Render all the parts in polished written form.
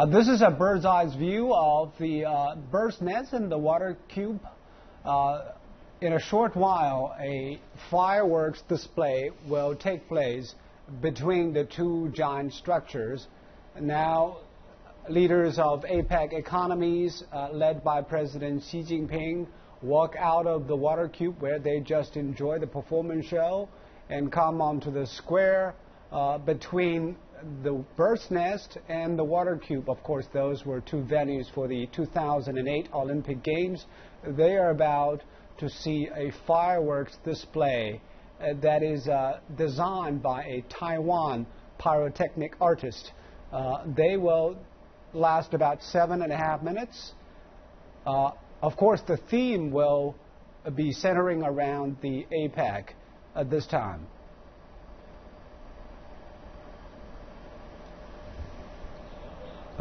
This is a bird's eye view of the bird's nest and the water cube. In a short while, a fireworks display will take place between the two giant structures. Now, leaders of Apec economies, led by President Xi Jinping, walk out of the water cube where they just enjoy the performance show and come onto the square between the bird's nest and the water cube. Of course, those were two venues for the 2008 Olympic Games. They are about to see a fireworks display that is designed by a Taiwan pyrotechnic artist. They will last about 7.5 minutes. Of course, the theme will be centering around the Apec at this time.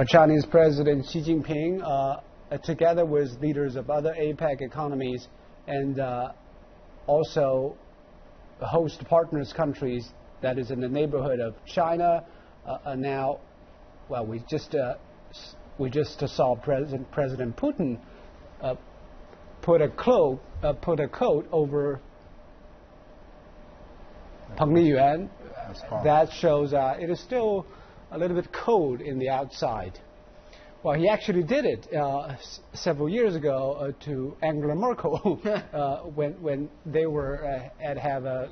Chinese President Xi Jinping, together with leaders of other Apec economies and also host partners countries that is in the neighborhood of China, now, well, we just saw President Putin put a coat over Pengliyuan. That shows it is still a little bit cold in the outside. Well, he actually did it several years ago to Angela Merkel when they were have a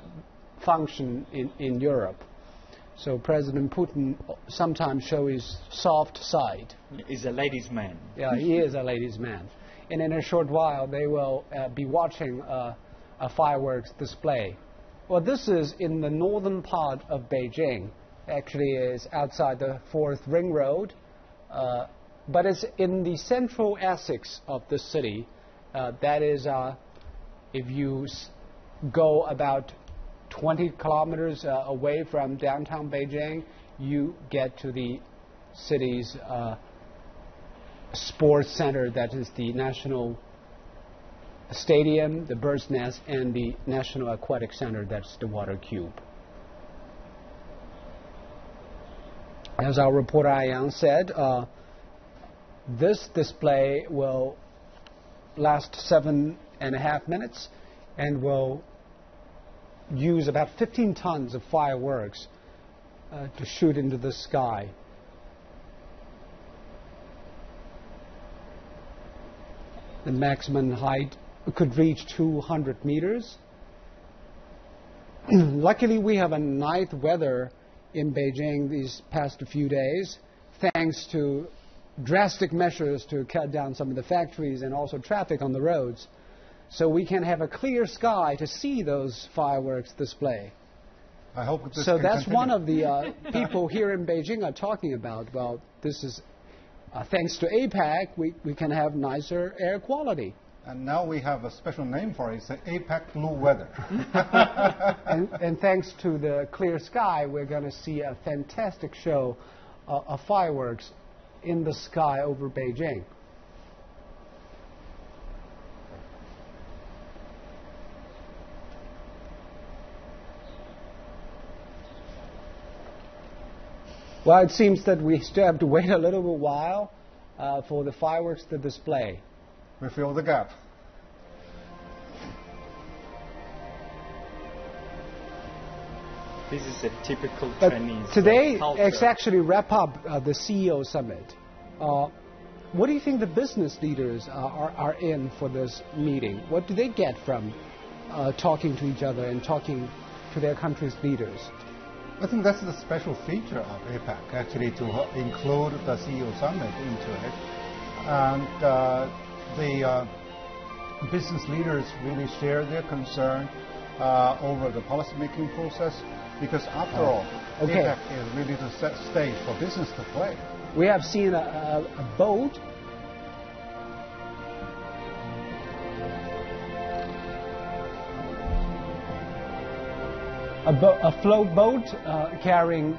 function in Europe. So President Putin sometimes shows his soft side. He's a ladies' man. Yeah, he is a ladies' man. And in a short while, they will be watching a fireworks display. Well, this is in the northern part of Beijing. Actually, it's outside the 4th Ring Road, but it's in the central Essex of the city. That is, if you go about 20 kilometers away from downtown Beijing, you get to the city's sports center. That is the National Stadium, the Bird's Nest, and the National Aquatics Center. That's the water cube. As our reporter Yang said, this display will last 7.5 minutes and will use about 15 tons of fireworks to shoot into the sky. The maximum height could reach 200 meters. Luckily, we have a nice weather in Beijing these past few days, thanks to drastic measures to cut down some of the factories and also traffic on the roads. So we can have a clear sky to see those fireworks display. I hope this so can that's continue. one of the people here in Beijing are talking about. Well, this is thanks to APEC, we can have nicer air quality. And now we have a special name for it. It's the APEC blue weather. and thanks to the clear sky, we're going to see a fantastic show of fireworks in the sky over Beijing. Well, it seems that we still have to wait a little bit while for the fireworks to display. We fill the gap. This is a typical Chinese today, culture. it's actually wrap up the CEO summit. What do you think the business leaders are in for this meeting? What do they get from talking to each other and talking to their country's leaders? I think that's the special feature of APEC, actually, to include the CEO summit into it. And the business leaders really share their concern over the policy-making process, because after all, APEC is really the set stage for business to play. We have seen a boat a float boat carrying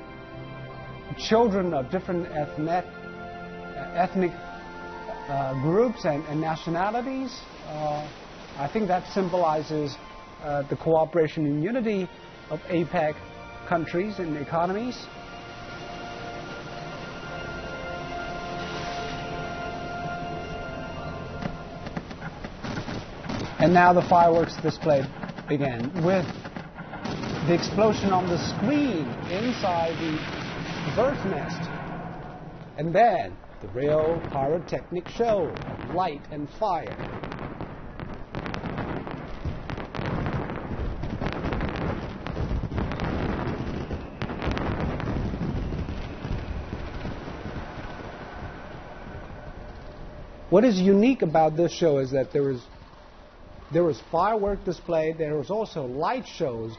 children of different ethnic groups and nationalities. I think that symbolizes the cooperation and unity of APEC countries and economies. And now the fireworks display began with the explosion on the screen inside the bird's nest. And then the real pyrotechnic show of light and fire. What is unique about this show is that there was firework display. There was also light shows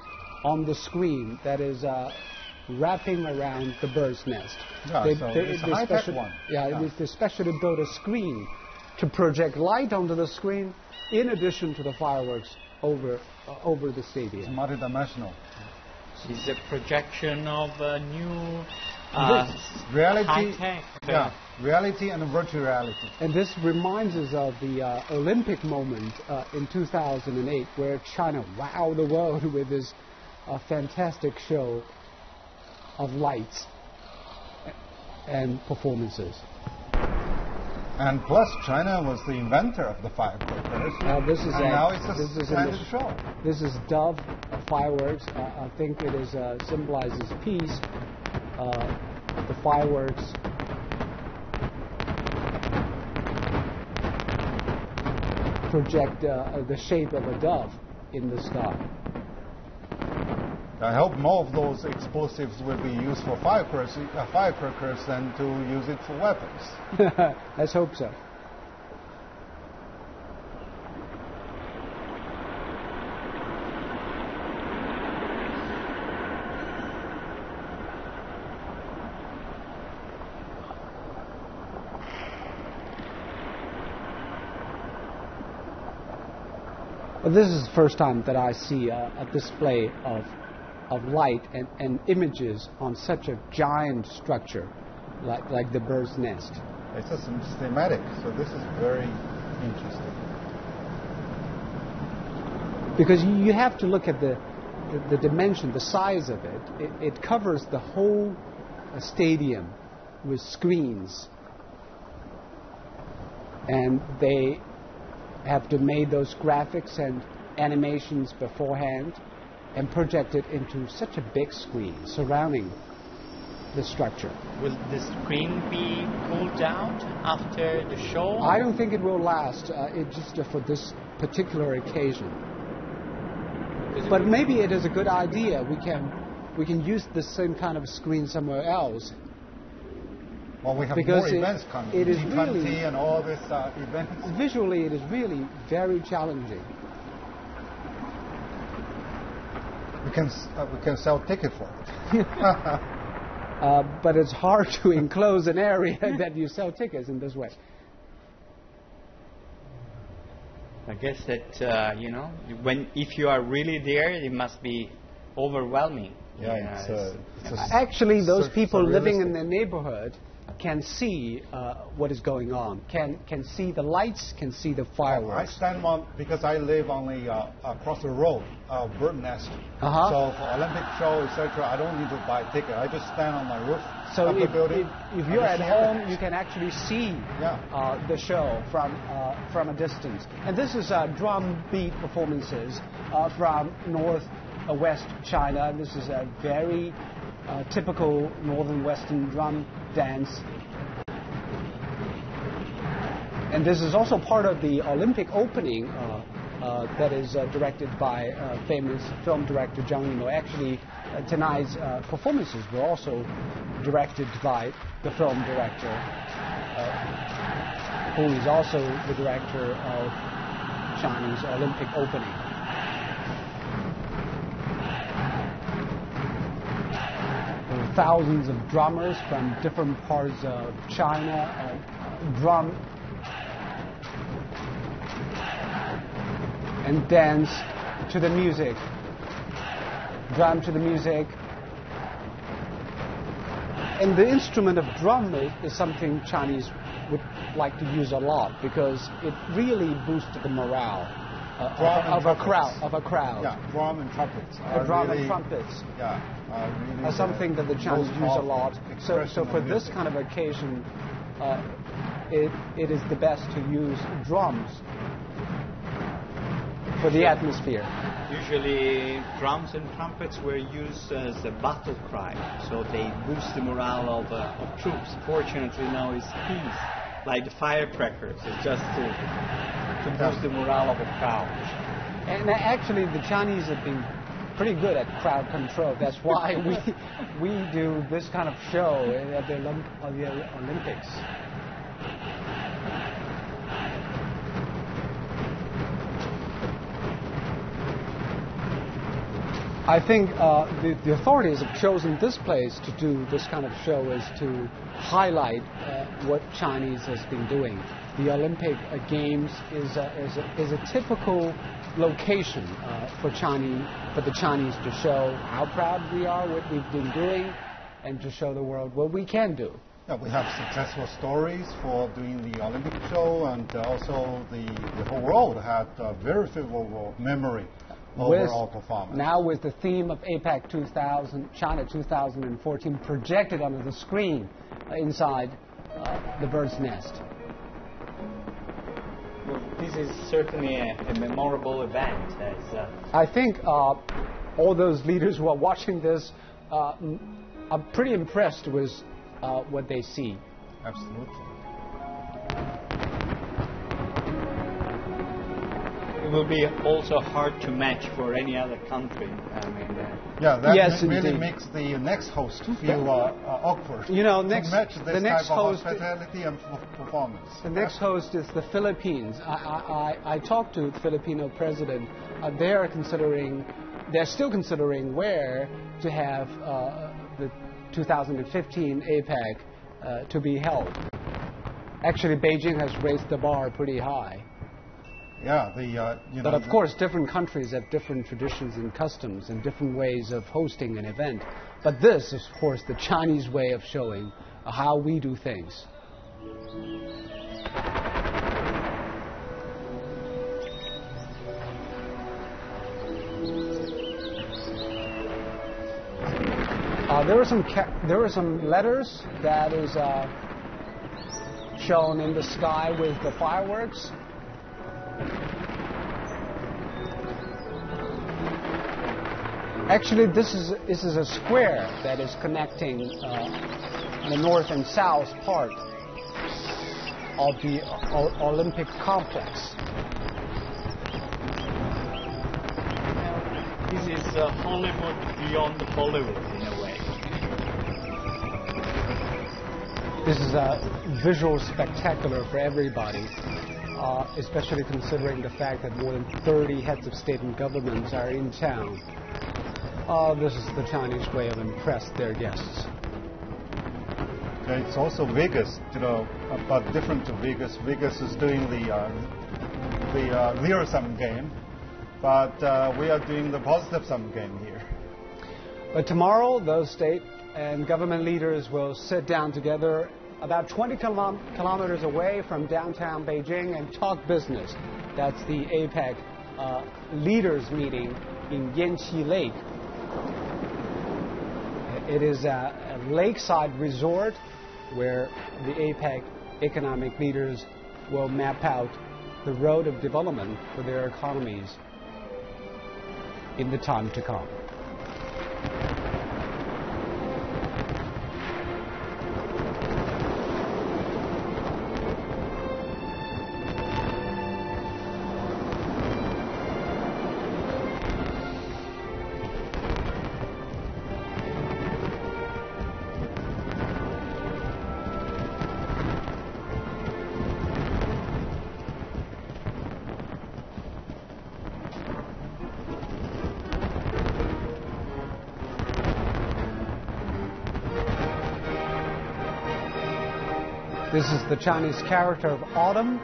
on the screen that is wrapping around the bird's nest. Yeah, it's a high-tech one. Yeah, they specially built a screen to project light onto the screen in addition to the fireworks over the stadium. It's multidimensional. It's a projection of a new reality, high-tech. Reality and virtual reality. And this reminds us of the Olympic moment in 2008 where China wowed the world with this fantastic show of lights and performances. And plus, China was the inventor of the firecrackers. Now it's a standard show. This is Dove fireworks. I think it is symbolizes peace. The fireworks project the shape of a dove in the sky. I hope more of those explosives will be used for firecrackers than to use it for weapons. Let's hope so. Well, this is the first time that I see a display of light and images on such a giant structure like the bird's nest. It's a thematic, so this is very interesting. Because you have to look at the dimension, the size of it. It covers the whole stadium with screens. And they have to make those graphics and animations beforehand and project it into such a big screen surrounding the structure. Will the screen be pulled out after the show? I don't think it will last. It's just for this particular occasion. But maybe it is a good idea. We can use the same kind of screen somewhere else. Well, we have because more events coming. It is G20 really, and all these events. Visually, it is really very challenging. We can sell tickets for it. But it's hard to enclose an area that you sell tickets in this way. I guess that if you are really there, it must be overwhelming. Yeah, actually, those people living in the neighborhood can see what is going on, can see the lights, can see the fireworks. I stand on, because I live only across the road, bird nest. Uh-huh. So for Olympic show, etc., I don't need to buy a ticket. I just stand on my roof so of the building. If you're at home, you can actually see the show from a distance. And this is drum beat performances from northwest China. This is a very typical northern western drum dance. And this is also part of the Olympic opening that is directed by famous film director Zhang Yimou. Actually, tonight's performances were also directed by the film director, who is also the director of Chinese Olympic opening. Thousands of drummers from different parts of China drum and dance to the music, drum to the music. And the instrument of drum is something Chinese would like to use a lot because it really boosts the morale of a crowd. Yeah, drum and trumpets. Drum and trumpets. Yeah. Really something that the Chinese use a lot. So for this kind of occasion, it is the best to use drums. for the atmosphere. Usually drums and trumpets were used as a battle cry, so they boost the morale of troops. Fortunately now it's peace, like the firecrackers. It's just to boost the morale of a crowd. And actually the Chinese have been pretty good at crowd control. That's why we do this kind of show at the Olympics. I think the authorities have chosen this place to do this kind of show is to highlight what Chinese has been doing. The Olympic Games is a typical location for the Chinese to show how proud we are, what we've been doing, and to show the world what we can do. Yeah, we have successful stories for doing the Olympic show, and also the whole world had a very favorable memory over our performance. Now with the theme of Apec 2000, China 2014 projected onto the screen inside the bird's nest. Well, this is certainly a memorable event. I think all those leaders who are watching this are pretty impressed with what they see. Absolutely. It will be also hard to match for any other country. I mean, yeah, that yes, really indeed. makes the next host feel awkward. You know, to match this the next type of host, hospitality and performance. The next host is the Philippines. I talked to the Filipino president. They're still considering where to have the 2015 APEC to be held. Actually, Beijing has raised the bar pretty high. Yeah, but of course, different countries have different traditions and customs and different ways of hosting an event. But this is, of course, the Chinese way of showing how we do things. There were some letters that is shown in the sky with the fireworks. Actually, this is a square that is connecting the north and south part of the Olympic complex. This is Hollywood beyond Hollywood, in a way. This is a visual spectacular for everybody, especially considering the fact that more than 30 heads of state and governments are in town. This is the Chinese way of impress their guests. It's also Vegas, but different to Vegas. Vegas is doing the zero-sum game, but we are doing the positive-sum game here. But tomorrow, those state and government leaders will sit down together about 20 kilometers away from downtown Beijing and talk business. That's the APEC leaders meeting in Yanqi Lake. It is a lakeside resort where the APEC economic leaders will map out the road of development for their economies in the time to come. This is the Chinese character of autumn.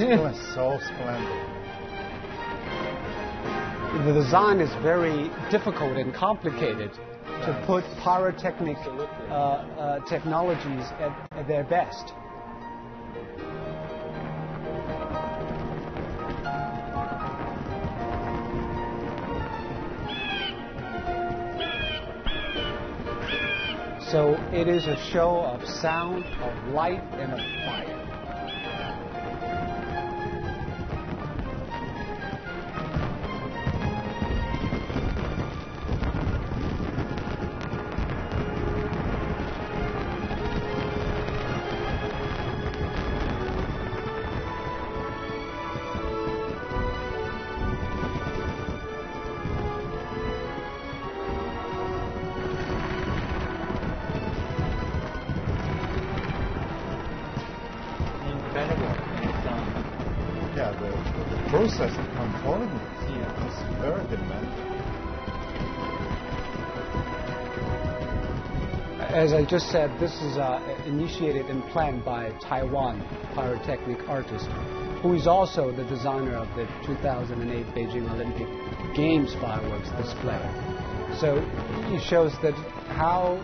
It's so splendid. The design is very difficult and complicated to put pyrotechnic technologies at their best. So it is a show of sound, of light, and of fire. Yeah, the process of controlling it is very demanding. As I just said, this is initiated and planned by Taiwan pyrotechnic artist, who is also the designer of the 2008 Beijing Olympic Games fireworks display. So it shows that how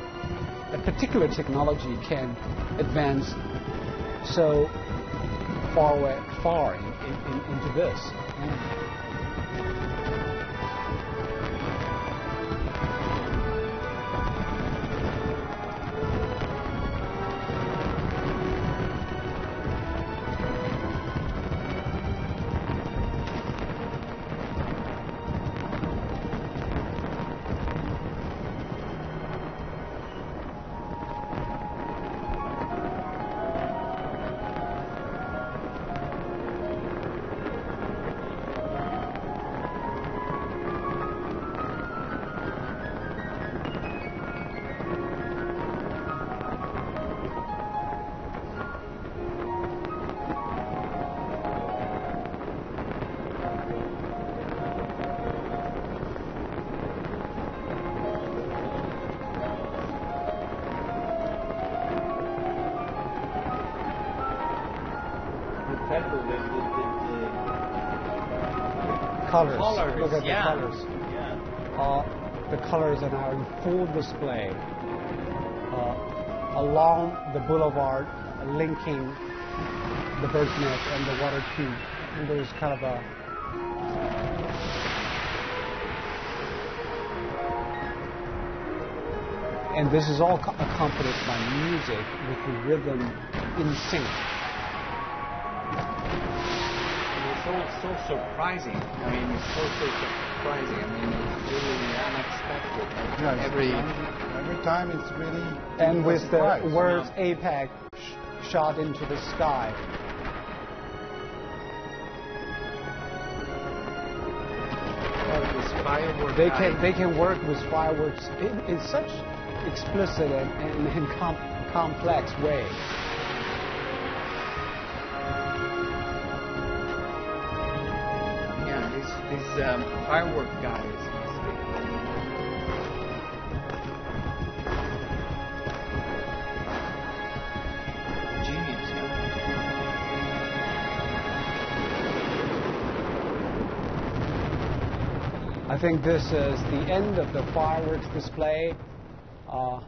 a particular technology can advance so far into this. Colors. Look at the colors. Yeah. The colors are now in full display along the boulevard linking the bird's nest and the water cube. And there's kind of a and this is all accompanied by music with the rhythm in sync. So surprising. I mean, it's so surprising. I mean, it's really unexpected. Every time it's really and with surprise. The words Apec shot into the sky. This firework they can work with fireworks in such explicit and complex way. These firework guys must be genius. I think this is the end of the fireworks display. A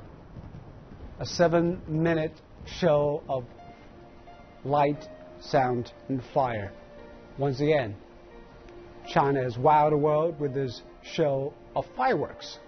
7-minute show of light, sound, and fire. Once again, China has wowed the world with this show of fireworks.